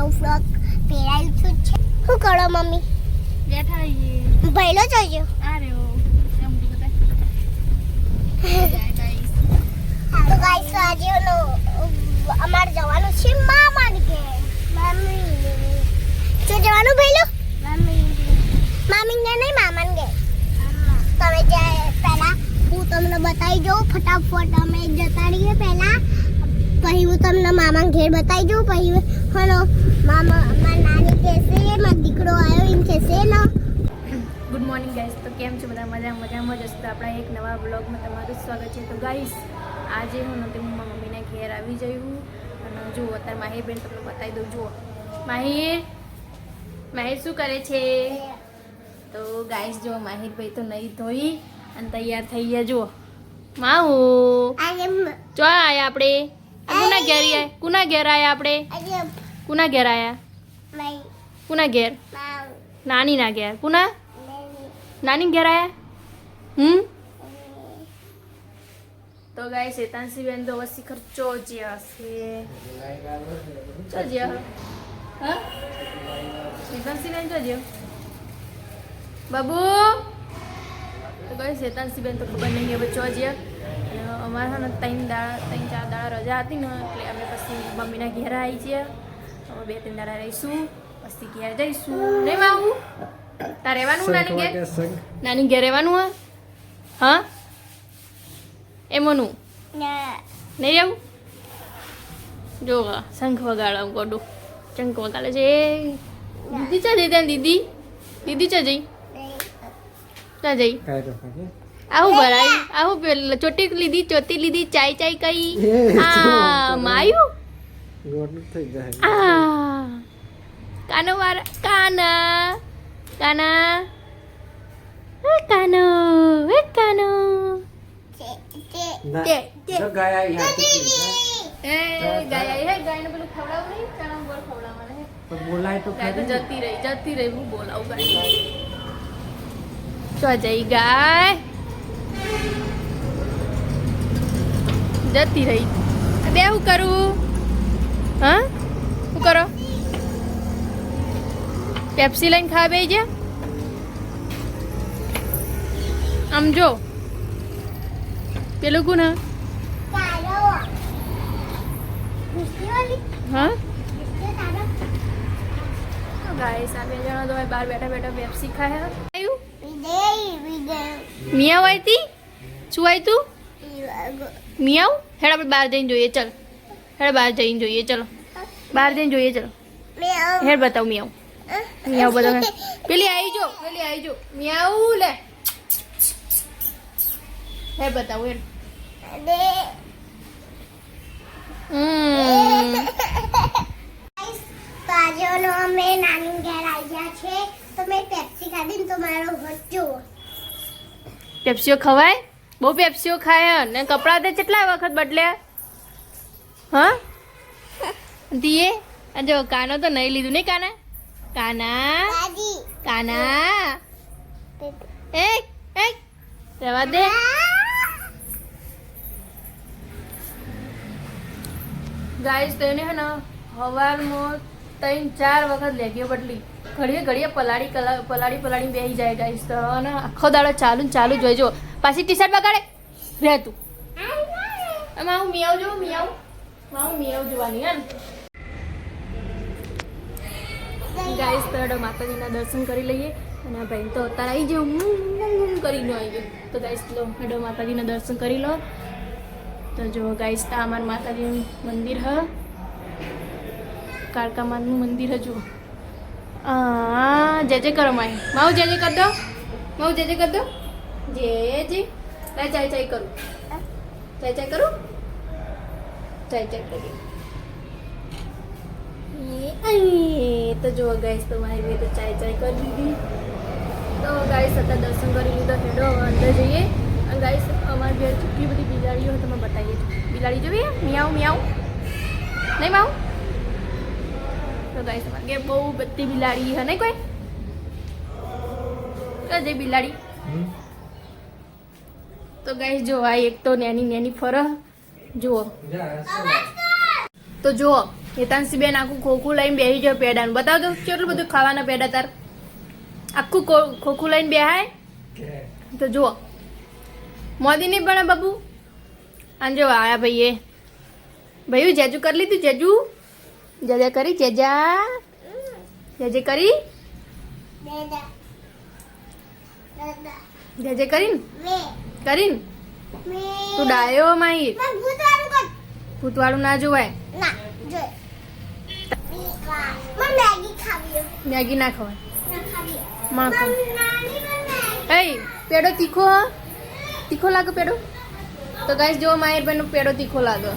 નવું ફ્રોક પહેરાયું છું છે. શું કરો મમ્મી? બેઠા છીએ. ભઈલો જોજો. આ રહ્યો એમ બધા. તો ગાઈસ આજે અમારે જવાનું છે મામાને ઘેર. મમ્મી તો જવાનું ભઈલો? મામી ને નહીં મામાને ઘેર. તમે જાય પહેલા હું તમને બતાવી દઉં ફટાફટ. અમે જતા રહીએ પહેલા, પછી હું તમને મામાને ઘેર બતાવી દઉં. પછી હલો મામા મારી નાની કહેશે મારો દીકરો આવ્યો એમ કહેશે ને. Good morning guys. તો કેમ છો બધા? મજામાં જ હશો. તો આપણા એક નવા બ્લોગમાં તમારું સ્વાગત છે. તો ગાઈસ આજે હું મારા મમ્મીના ઘેર આવી જયું અને જુઓ અત્યારે માહિરબેન તમને બતાવી દઉં. જુઓ માહિર શું કરે છે? તો ગાઈસ જો માહિરભાઈ તો નહીં ધોઈ અને તૈયાર થઈ ગયા. જુઓ માહુ ચો આયા આપણે કુના ઘેર આયા? કુના ઘેર આયા આપણે? કુના ઘેર આયા? કુના ઘેર? નાનીના ઘેર. કુના? નાની ઘેર આયા? તો ગાઈસ શેતાનસી બેન તો વસી ખર્ચો જ્યા છે. ચો જ્યા હા શેતાનસી બેન ચો જ્યા બાબુ? તો ગાઈસ શેતાનસી બેન તો ખબર નહીં હવે ચો જ્યા. અમારા ને 3-4 દાડા રજા હતી ને એટલે અમે પછી મમ્મીના ઘેર આવી છીએ. અમે 2-3 દાડા રહીશું પછી ઘેર જઈશું. નહીં આવું તાર રહેવાનું નાની ઘેર? નાની ઘેર રહેવાનું હા? એમનું નહીં રહેવું? જો શંખ વગાડો ગોડું શંખ વગાડે છે. દીદી ચા જઈ? ત્યાં દીદી ચા જઈ? ચા જઈ? આવું ભરાય આવું પેલા ચોટી લીધી ચાય કઈ આ માયું આ કાનો વાળા કાના કાનો ગાયને પેલું ખવડાવું નહીં ચણા બોલ ખવડાવવાના બોલાય તો ગાય તો જતી રહી હું બોલાવું ગાય ચો જઈ ગાય જતી રહી. બે હું કરું હા? શું કરો? પેપ્સી લઈને ખાવા બેસી જા. આમ જો પેલું કોણ હા? ગાઈસ આ 2 જણા તો બહાર બેઠા પેપ્સી ખાય. મિયાવ આવી હતી? શું આવી તું? મિયાવ? હેડ આપણે બહાર જઈને જોઈએ. ચલ હેડ બહાર જઈને જોઈએ. ચલો બહાર જઈને જોઈએ. ચલો હેડ બતાવ મિયાવ. મિયાવ બતાવ. પેલી આવી જો મિયાવ લે હેડ બતાવ હેડ. તો આજે અમે નાની ઘેર આવી ગયા છે. તો મેં પેપ્સી ખાધી તો મારો હોટ જુઓ. પેપ્સીઓ ખવાય? બહુ પેપ્સીઓ ખાય ને કપડાં તે કેટલા વખત બદલ્યા હા? દીએ જો કાનો તો નહીં લીધું નહીં કાના એક રહેવા દે. ગાઈસ તો એને હે ને હવારમાં 3-4 વખત લેગીઓ બદલી. ઘડીએ પલાળી બેસી જાય ગાઈસ. તો ને આખો દાડો ચાલુ જ જોઈજો. પાછી ટી શર્ટ બગાડે રહે તું. એમાં હું મિયાવ જોવાની હે ગાઈસ. તો માતાજીના દર્શન કરી લઈએ અને આ ભાઈ તો અત્યારે આવી ગયો કરીને આવી ગયો. તો ગાઈસ લો હેડો માતાજીના દર્શન કરી લો. તો જો ગાઈસ તા અમારું માતાજીનું મંદિર હ કાળકામાનું મંદિર હજુ જય કરો માઉ જય કર દો. જય ચાય કરું ચાય કરું તો જો ગાઈસ તો મારી બે તો ચાય કરી દીધી. તો ગાઈસ અત્યારે દર્શન કરી લીધો. હેડો અંદર જઈએ. અને ગાઈસ અમારી ઘેર કેટલી બધી બિલાડીઓ તમે બતાવીએ. બિલાડી જોવી મિયાવ નહીં માઉ? તો ગાઈસ અમારી ઘેર બહુ બધી બિલાડી હે નહીં કોઈ જઈ બિલાડી. તો ગાઈસ જો આ એક તો નેની ફરહ જુઓ. તો જુઓ હેતાંશી બેન આખું ખોખું લઈને બેસી જાવ પેડાનું. બતાવ તો કેટલું બધું ખાવાના પેડા તાર. આખું ખોખું લઈને બેહાય તો જુઓ મોદી નહીં પણ બાબુ. આને જો આયા ભાઈએ ભાઈ જેજુ કરી લીધું. જેજા કરી જેજે કરી જેજે કરીને તું ડાયો માહી. ભૂતવાળું ના જોવાય. મેગી ના ખવાય. માં ખાય. એ પેડો તીખો લાગે પેડો. તો ગાઈસ જો માહિરભાઈનો પેડો તીખો લાગે.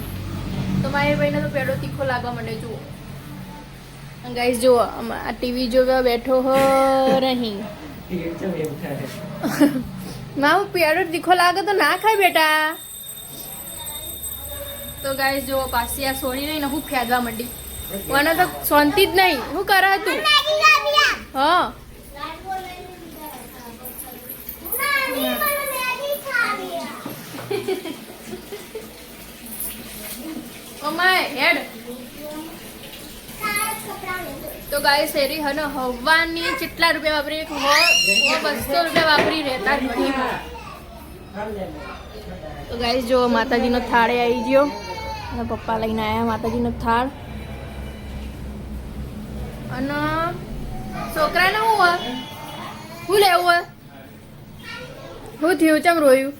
તો માહિરભાઈને તો પેડો તીખો લાગવા માંડે. જુઓ ગાઈસ જુઓ આ ટીવી જોવા બેઠો હો નહીં. મારું પેડો તીખો લાગે તો ના ખાય બેટા. તો ગાઈસ જુઓ પાછી આ સોડી નહીં ને હું ફેદવા માંડી. મને તો શાંતિ જ નહીં. શું કરે તું? હા હેડ. તો ગાય શેરી હે ને હવાની કેટલા રૂપિયા વાપરી? 200 રૂપિયા વાપરી રહેતા ઘડીમાં. તો ગાઈસ જો માતાજીનો થાળે આવી ગયો અને પપ્પા લઈને આવ્યા માતાજીનો થાળ. અને છોકરાને શું હોય શું લેવું હોય? શું થયું? ચમ રોયું?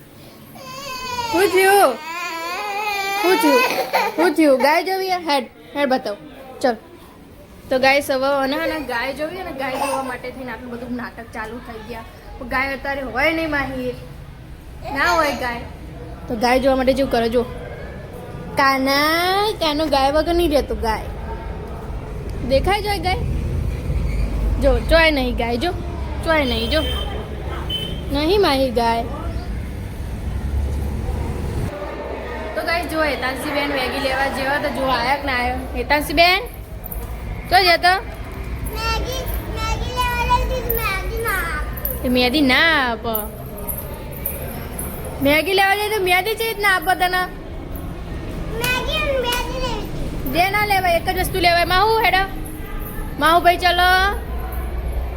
શું થયું? ગાય જોવી? હેડ બતાવ. ચલ તો ગાય હવે અને ગાય જોવી ને ગાય જોવા માટે થઈને આટલું બધું નાટક ચાલુ થઈ ગયા. ગાય અત્યારે હોય નહીં માહિર ના હોય ગાય. તો ગાય જોવા માટે શું કરો? જો કાનો ગાય વગર નહીં રહેતું. ગાય દેખાય જોય ગાય? જો ચોય નહીં ગાય. જો ચોય નહીં. જો નહીં માહિર ગાય. તો ગાઈસ જો હેતાંશી બેન મેગી લેવા જેવા તો જો આયા કે ના આવ્યો? હેતાંશી બેન તો જતો મેદી ના આપ. મેગી લેવા જાય તો મેદી છે જ ના આપો તને. બે ના લેવાય, એક જ વસ્તુ લેવાય. માહુ હેડો. માહુ ભાઈ ચલો.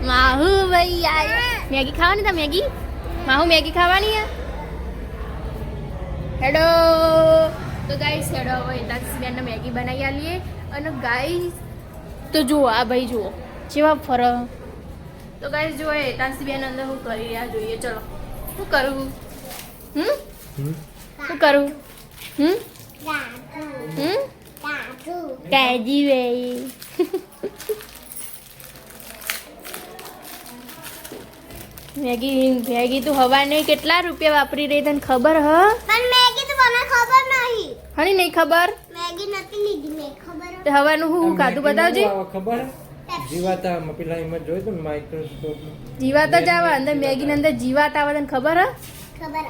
માહુ ભાઈ આય. મેગી ખાવાની તા મેગી? માહુ મેગી ખાવાની હે? હેડો. તો ગાઈસ હેડો હવે હેતાંશી બેનને મેગી બનાવી આલીએ. અને ગાઈસ તો જુઓ આ ભાઈ જુઓ જેવા ફરક. તો ગાઈસ જુઓ હેતાંશી બેન અંદર હું કરી રહ્યા જોઈએ. ચલો શું કરું? શું કરું? કાજી ભાઈ મેગી તું હવા નહીં કેટલા રૂપિયા વાપરી રહી તને ખબર? હ પણ મેગી તો મને ખબર નહીં. હણી નહીં ખબર? મેગી નથી લીધી મે ખબર. તે હવાનું હું ખાધું બતાવજે. ખબર જીવાતા પેલા એમાં જોયું તું માઇક્રોસ્કોપ જીવાતા જ આવે અંદર મેગી ની અંદર જીવાત આવે તને ખબર? હ ખબર.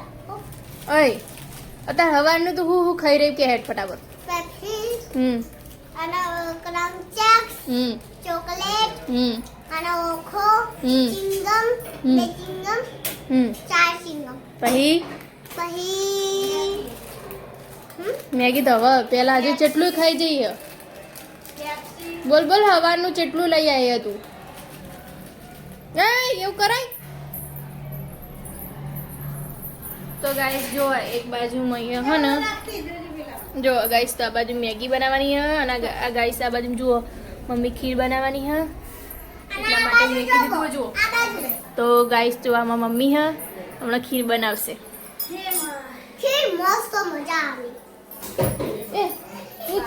ઓય અત્યારે હવાનું તો હું ખાઈ રહી કે હેડ ફટાફટ. પેપ્સી અને ક્રમ ચેક્સ ચોકલેટ અને ઓખો ચિંગમ બે ચિંગમ ચાર ચિંગમ પછી મેગી તો હવે પેલા હજી જેટલું ખાઈ જઈએ. બોલ હવાનું જેટલું લઈ આવી તું. એવું કરાય? તો ગાઈસ જો એક બાજુ અહીંયા હે ને જો ગાઈસ તો આ બાજુ મેગી બનાવવાની હે અને આ ગાઈસ આ બાજુ જુઓ મમ્મી ખીર બનાવવાની હે. એટલા માટે મેગી દીધું જુઓ. તો ગાઈસ જો આમાં મમ્મી હે હમણાં ખીર બનાવશે. ખીર મસ્ત મજા આવી. શું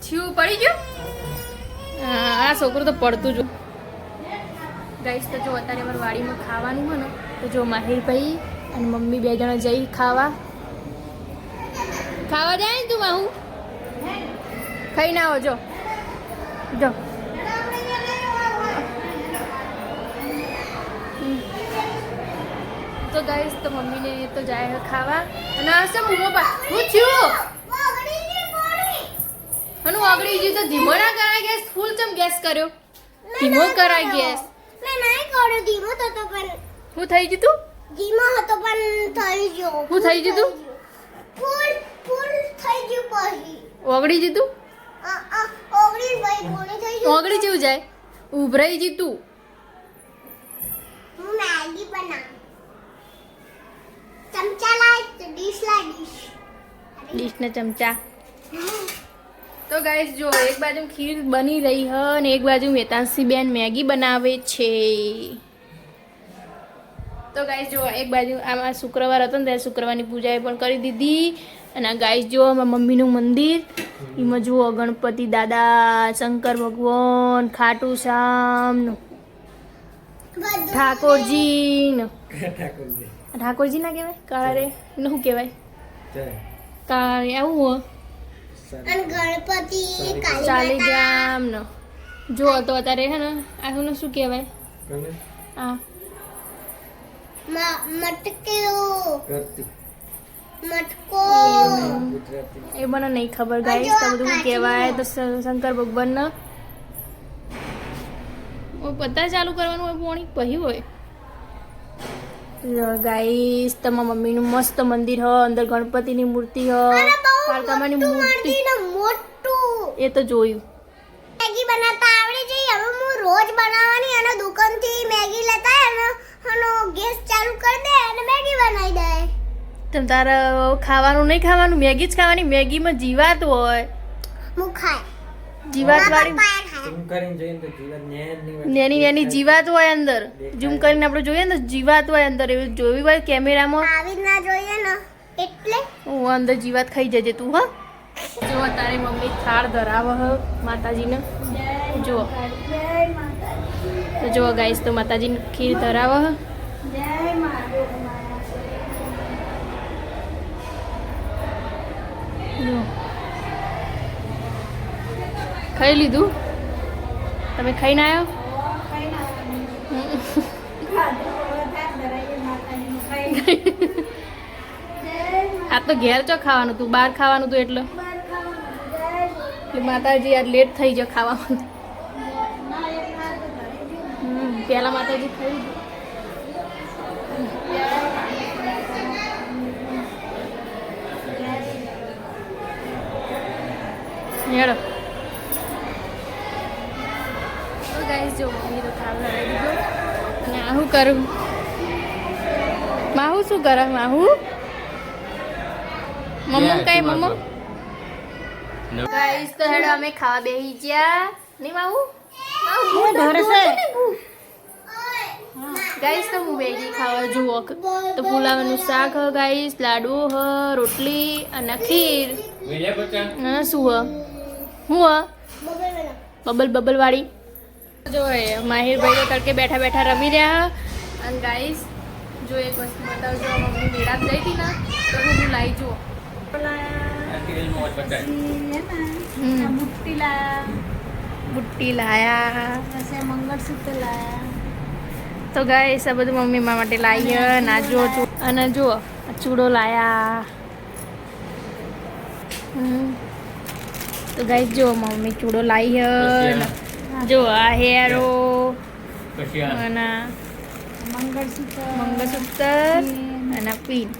થયું પડી ગયું? આ છોકરું તો પડતું જો. ગાઈસ તો જો અત્યારે અમારી વાડીમાં ખાવાનું હોય ને તો જો માહિરભાઈ અને મમ્મી બે જણા જઈ ખાવા જાય ને. તું માહુ ખાઈ ના આવો. જો તો ગાઈસ તો મમ્મીને તો જાય ખાવા. અને આ શું હું થયું? હનું ઓગળી ગયું તો ધીમો ના કરાય ગેસ? ફૂલ ચમ ગેસ કર્યો? ધીમો કરાય ગેસ. મેં નહીં કર્યો. ધીમો તો પણ શું થઈ ગયું તું? ધીમો હતો પણ થઈ ગયો. શું થઈ ગયું તું? ફૂલ થઈ ગયું પછી ઓગળી ગયું તું? ઓગળી ભાઈ કોણી થઈ ગયું ઓગળી જેવું જાય ઉભરાઈ જી તું હું મેગી બનાવ ચમચા લાય ડીશ ડીશ ને ચમચા તો ગાઈસ જો એક બાજુ ખીર બની રહી હ અને એક બાજુ વેતાંશી બેન મેગી બનાવે છે તો ગાઈસ જો એક બાજુ આમાં શુક્રવાર હતો ને ત્યારે શુક્રવારની પૂજા પણ કરી દીધી અને ગાઈસ જો અમારા મમ્મીનું મંદિર એમાં જુઓ ગણપતિ દાદા શંકર ભગવાન ખાટુ શ્યામનું ઠાકોરજીનું ઠાકોરજી ઠાકોરજી ના કહેવાય કાળા રે એને શું કહેવાય કાળા આવું હો અને ગણપતિ શાલિગ્રામનો જો તો અત્યારે હે ને આનું શું કહેવાય આ મટકો એ મને નહીં ખબર ગાઈસ તો બધું શું કહેવાય તો શંકર ભગવાનનો પતા ચાલુ કરવાનું હોય પોણી કહ્યું હોય ગાઈસ તમારા મમ્મીનું મસ્ત મંદિર હ અંદર ગણપતિની મૂર્તિ હ કાળકામાની મૂર્તિ મોટું એ તો જોયું મેગી બનાવતા આવડી જઈ હવે હું રોજ બનાવવાની અને દુકાનથી મેગી લેતા અને ગેસ ચાલુ કરી દે અને મેગી બનાવી દે તમ તારે ખાવાનું નહીં ખાવાનું મેગી જ ખાવાની મેગીમાં જીવાત હોય હું ખાય જીવાત વાળી ઝૂમ કરીને જોઈએ તો જીવન નેની નેની જીવાત હોય અંદર ઝૂમ કરીને આપણે જોઈએ ને તો જીવાત હોય અંદર એવું જોયું હોય કેમેરામાં આવી ના જોઈએ ને એટલે હું અંદર જીવાત ખાઈ જજે તું હા જો તારી મમ્મી થાળ ધરાવે હ માતાજીને જો તો જો ગાઈસ તો માતાજીને ખીર ધરાવે હ જો ખાઈ લીધું તમે ખાઈને આવ્યો આ તો ઘેર ચો ખાવાનું તું બહાર ખાવાનું તું એટલે માતાજી આજ લેટ થઈ જાય ખાવાનું પેલા માતાજી ખાઈ હેડો તો ગાઈસ જો મમ્મી તો થાળ લગાવી દીધો અને આ શું કરું માહુ શું કરે માહુ મમ્મો કઈ મમ્મો ગાઈસ તો હેડો અમે ખાવા બેહી ગયા નહીં માહુ માહુ ધરસે ગાઈસ તો હું બેગી ખાવા જુઓ તો પુલાવનું શાક હ ગાઈસ લાડુ હ રોટલી અને ખીર હા શું હ હું બબલ બબલ વાળી જો માહિરભાઈ તો તડકે બેઠા બેઠા રમી રહ્યા અને ગાઈસ જો એક વસ્તુ બતાવજો મમ્મી મેળાપ જઈ હતી ને તો હું લાવી જુઓ બુટ્ટી લાયા મંગળસૂત્ર લાયા તો ગાઈસ આ બધું મમ્મી મારા માટે લાવી ના જો અને જુઓ ચૂડો લાયા તો ગાઈસ જો મમ્મી ચૂડો લાવી જો આ હેરો અને મંગળસૂત્ર અને પીન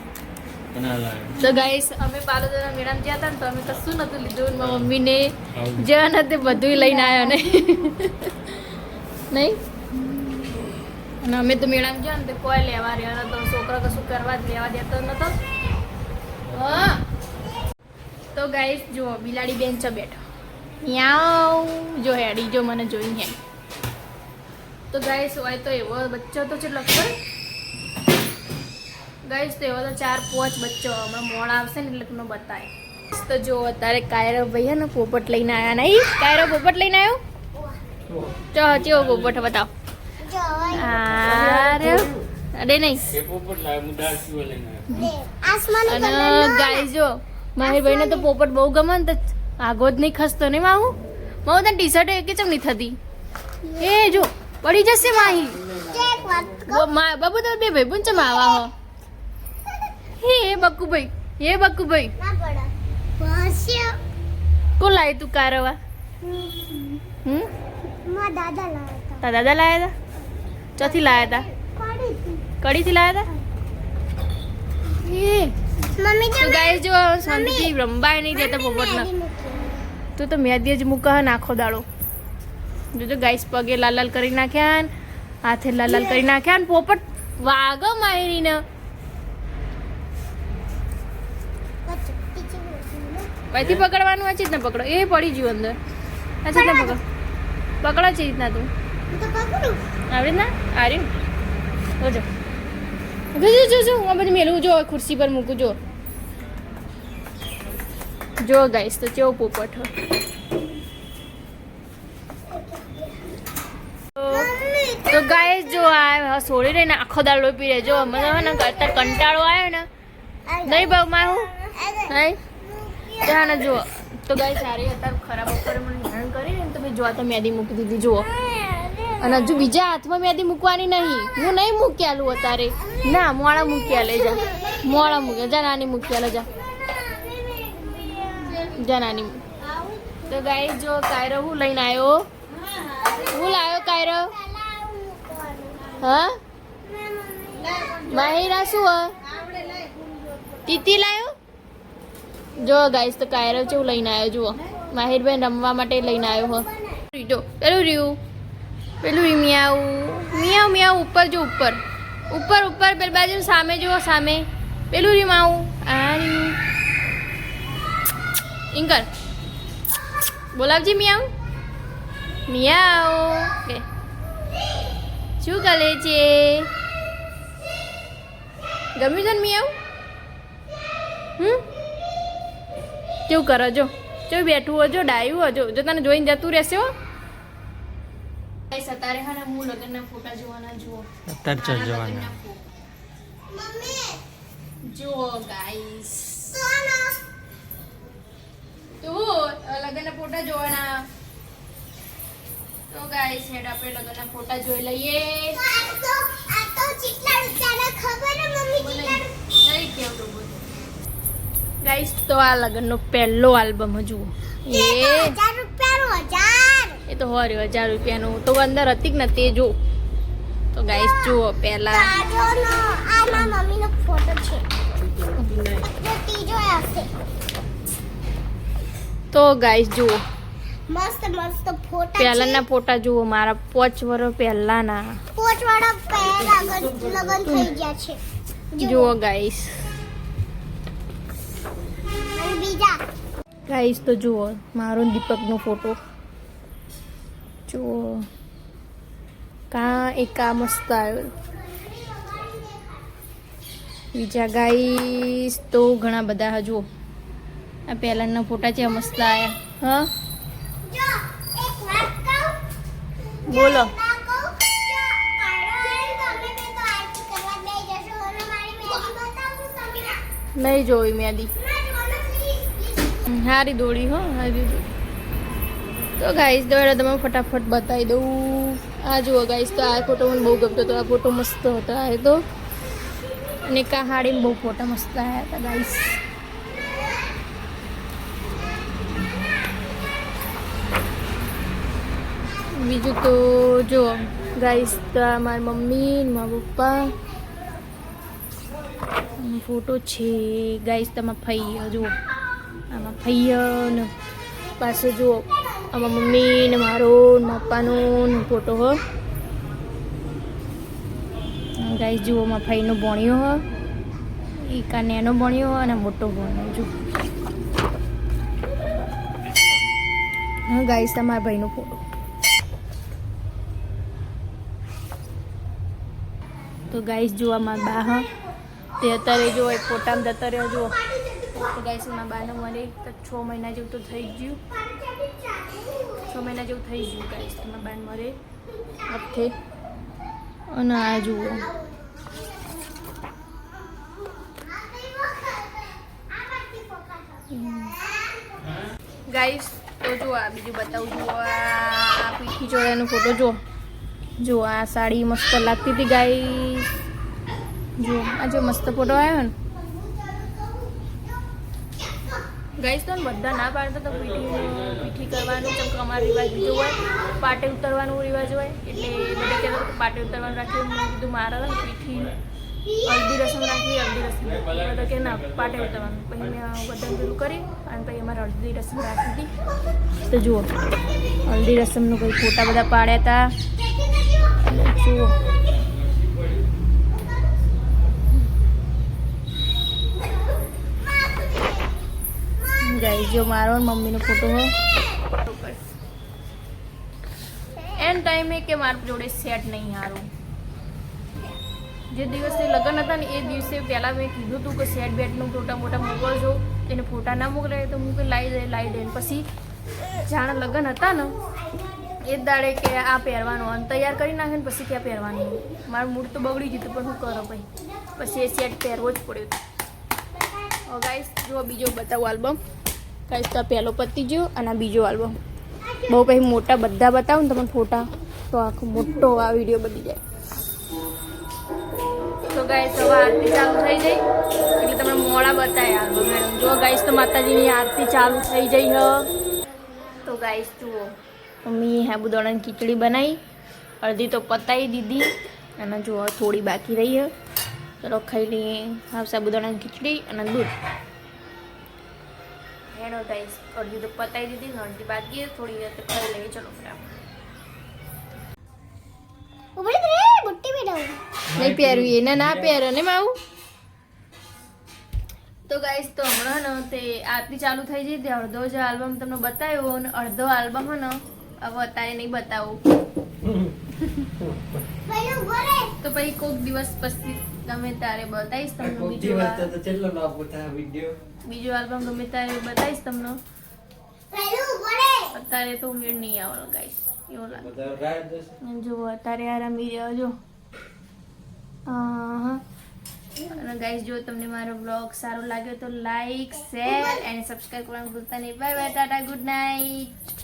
તો ગાઈસ અમે બાલોદરા મેળામાં ગયા હતા ને તો અમે કશું નતું લીધું મારા મમ્મીને જે નથી બધું લઈને આવ્યો ને નહીં અને અમે તો મેળામાં ગયા ને તો કોઈ લેવા રહ્યા નતો છોકરા કશું કરવા જ લેવા દેતો નતો હા તો ગાઈસ જો બિલાડી બેન છે બેઠો યાવ જો હેડી જો મને જોઈને હે તો ગાઈસ હોય તો એવો બચ્ચો તો છે લગભગ ગાઈસ તો એવો તો 4-5 બચ્ચો હમણાં મોડ આવશે ને એટલે તમને બતાય તો જો અત્યારે કાયરો ભાઈ હે ને પોપટ લઈને આવ્યા નહીં કાયરો પોપટ લઈને આવ્યો ચો ચેવો પોપટ બતાવ અરે અરે નહીં અને ગાઈસ જો મારી ભાઈને તો પોપટ બહુ ગમે ને તો આગો જ નહીં ખસતો નહીં માહુ માહુ તને ટી શર્ટ એક ચમ નહીં થતી એ જો પડી જશે માહી બાબુ તો બે ભાઈ પૂંચ આવા હો હે બક્કુભાઈ કોણ લાવી તું કારવા તારા દાદા લાયા હતા ચોથી લાયા હતા કડીથી લાયા હતા એ મમ્મી તો ગાઈસ જો શાંતિથી રંબાય નહીં દેતા પોપટને તું તો મહેંદી જ મૂકા ને આખો દાડો. જોજો ગાઈસ પગે લાલ લાલ કરી નાખ્યા ને હાથે લાલ લાલ કરી નાખ્યા ને પોપટ વાગો માયરીને. અહીંથી પકડવાનું આ ચીજ ને પકડો. એ પડી ગયું અંદર. આ ચીજ ને પકડ. પકડો છે રીતના તું. આવી રીતના આ રહ્યું. જોજો જો જો આ બધું મેલું જો ખુરશી પર મૂકું જો. જો ગાઈસ તો કેવો પોપટ હો. તો ગાઈસ જો આ સોડી રહીને આખો દાડો પી રહે. જો મને ને અત્યારે કંટાળો આવ્યો ને નહીં ભાવ માં હું નહીં ત્યાં ને જુઓ. તો ગાઈસ સારી અત્યારે ખરાબ ઉપર મને હેરાન કરી ને તો ભાઈ જો આ તો મહેંદી મૂકી દીધી જુઓ. અને હજુ બીજા હાથમાં મહેંદી મૂકવાની નહીં. હું નહીં મૂકી આલું અત્યારે ના મોડા મૂકી આલે જા. મોડા મૂકે જા નાની મૂકી આલે જા જા નાની. તો ગાઈસ જો કાયરો હું લઈને આવ્યો. હું લાવ્યો કાયરો. હા માહિરા શું હ તીતી લાવ્યો. જો ગાઈસ તો કાયરો કેવું લઈને આવ્યો જુઓ. માહિરબેન રમવા માટે લઈને આવ્યો હો. જો પેલું રહ્યું પેલું મિયાઉ મિયાઉ મિયાઉ ઉપર જો ઉપર ઉપર ઉપર પેલી બાજુ સામે જુઓ સામે પેલું રહ્યું માવું આ રહ્યું. ઇંકર બોલાવજી મિયાઉ મિયાઉ કે શું કરે છે. ગમ્યું છે ને મિયાઉ. કેવું કરો જો કેવું બેઠું હો જો ડાયું હો જો જો તને જોઈને જતું રહેશે હો. અત્યારે હા ને હું લગ્નના ફોટા જોવાના જુઓ. અત્યારે ચાલ જવાના જુઓ ગાઈસ તો લગ્નના ફોટા જોવાના. તો ગાઈસ હેડ આપણે લગ્નના ફોટા જોઈ લઈએ. ગાઈસ તો આ લગ્નનો પહેલો આલ્બમ જુઓ. એ તો હોર્યો 1000 રૂપિયાનું તો અંદર હતી કે નથી જો. તો ગાઈસ જુઓ પહેલા મમ્મીનો ફોટો છે. તો ગાઈસ જુઓ મસ્ત મસ્ત ફોટા પહેલાના ફોટા જુઓ મારા 5 વર્ષ પહેલાના. 5 વર્ષ પહેલા લગન થઈ ગયા છે. જુઓ ગાઈસ. બીજા ગાઈસ તો જુઓ મારો દીપકનો ફોટો જુઓ. કા મસ્ત આવ્યો. બીજા ગાઈસ તો ઘણા બધા જુઓ. આ પહેલાના ફોટા છે મસ્ત આવ્યા. હા જો એક વાત કહું બોલો. નહીં જોઈ મહેંદી હારી દોડી હો હારી દોડી. તો ગાઈસ દોડે તમે ફટાફટ બતાવી દઉં. આ જુઓ ગાઈસ તો આ ફોટો મને બહુ ગમતો હતો. આ ફોટો મસ્ત હતો. આ તો ને કા હાડીને બહુ ફોટા મસ્ત આવ્યા હતા ગાઈસ. બીજું તો જુઓ ગાઈસ તો આ મારી મમ્મી ને મારા પપ્પા ફોટો છે ગાઈસ. તમારા ફઈ જુઓ આમાં ફઈ ને પાસે જુઓ આમાં મમ્મી ને મારો ને પપ્પાનો ને ફોટો હો ગાઈસ. જુઓ મારા ફઈનો ભણ્યો હો એ કા નેનો ભણ્યો હો અને મોટો ભણ્યો જુઓ. હા ગાઈસ તમારા ભાઈનો ફોટો. તો ગાઈસ જુઓ મારા બા હા તે અત્યારે જો એક ફોટામાં જતા રહ્યો જુઓ. તો ગાઈસ મારા બાને મને 6 મહિના જેવું તો થઈ ગયું. 6 મહિના જેવું થઈ ગયું ગાઈસ. મારા બાને મરે હપ્તે. અને આ જુઓ ગાઈસ. તો જો આ બીજું બતાવું જુઓ. આ પીઠી ચોળાનો ફોટો જો આ સાડી મસ્ત લાગતી હતી ગાઈસ. જો આ જો મસ્ત ફોટો આવ્યો ને ગાઈસ. તો બધા ના પાડતા તો પીઠી કરવાનું કેમ કે અમારો રિવાજ બીજો હોય. પાટે ઉતરવાનું રિવાજ હોય એટલે બધા કહેતા પાટે ઉતરવાનું રાખ્યું. મેં કીધું મારે પીઠી હલ્દી રસમ રાખી. હલ્દી રસમ બધા કે ના પાટે ઉતારવાનું. પછી મેં બધા પેલું કરી અને પછી અમારે હલ્દી રસમ રાખી હતી. તો જુઓ હલ્દી રસમનું કોઈ ફોટા બધા પાડ્યા હતા. જુઓ ગાઈસ, જો મારો અને મમ્મીનો ફોટો હોય એન ટાઈમે કે મારા જોડે સેટ નહીં હારું. જે દિવસે લગ્ન હતા ને એ દિવસે પહેલાં મેં કીધું હતું કે સેટ બેટનું ફોટા મોટા મોકલજો. એને ફોટા ના મોકલે તો હું કંઈ લાવી દે. પછી જાણે લગ્ન હતા ને એ જ દાડે કે આ પહેરવાનું અને તૈયાર કરી નાખે ને પછી ક્યાં પહેરવાનું. મારું મૂડ તો બગડી ગયું પણ શું કરો ભાઈ, પછી એ સેટ પહેરવો જ પડ્યો. ગાઈસ જો બીજો બતાવું આલ્બમ. ગાઈસ તો આ પહેલો પતી ગયો અને આ બીજો આલ્બમ. બહુ પછી મોટા બધા બતાવું ને તમને ફોટા તો આખો મોટો આ વિડીયો બની જાય. તો ગાઈસ હવે આરતી ચાલુ થઈ જાય એટલે તમને મોડા બતાવ્યા આલ્બમ. જો ગાઈસ તો માતાજીની આરતી ચાલુ થઈ જઈ હ. તો ગાઈસ જુઓ મમ્મી સાબુદાણાની ખીચડી બનાવી, અડધી તો પતાવી દીધી અને જો થોડી બાકી રહી હ. ચલો ખાઈ લઈએ સાબુદાણાની ખીચડી અને દૂધ. હેડો ગાઈસ, અડધી તો પતાવી દીધી ને અડધી બાકી થોડી વાર તો ખાઈ લઈએ. ચલો નહીં પહેરવી એને ના પહેરે ને માવું. તો ગાઈસ તો હમણાં ને તે આરતી ચાલુ થઈ જઈ તે અડધો જ આલ્બમ તમને બતાવ્યો અને અડધો આલ્બમ હે ને હવે અત્યારે નહીં બતાવું. તો પછી કોઈક દિવસ પછી ગમે ત્યારે બતાવીશ તમને. બીજો આલ્બમ ગમે ત્યારે બતાવીશ તમને. અત્યારે તો મેળ નહીં આવવાનો ગાઈસ, એવું લાગે. જો અત્યારે આ રમી રહ્યો જો. અને ગાઈસ જો તમને મારો બ્લોગ સારો લાગ્યો તો લાઈક, શેર અને સબસ્ક્રાઇબ કરવાનું ભૂલતા નહીં. Bye bye, Tata, good night.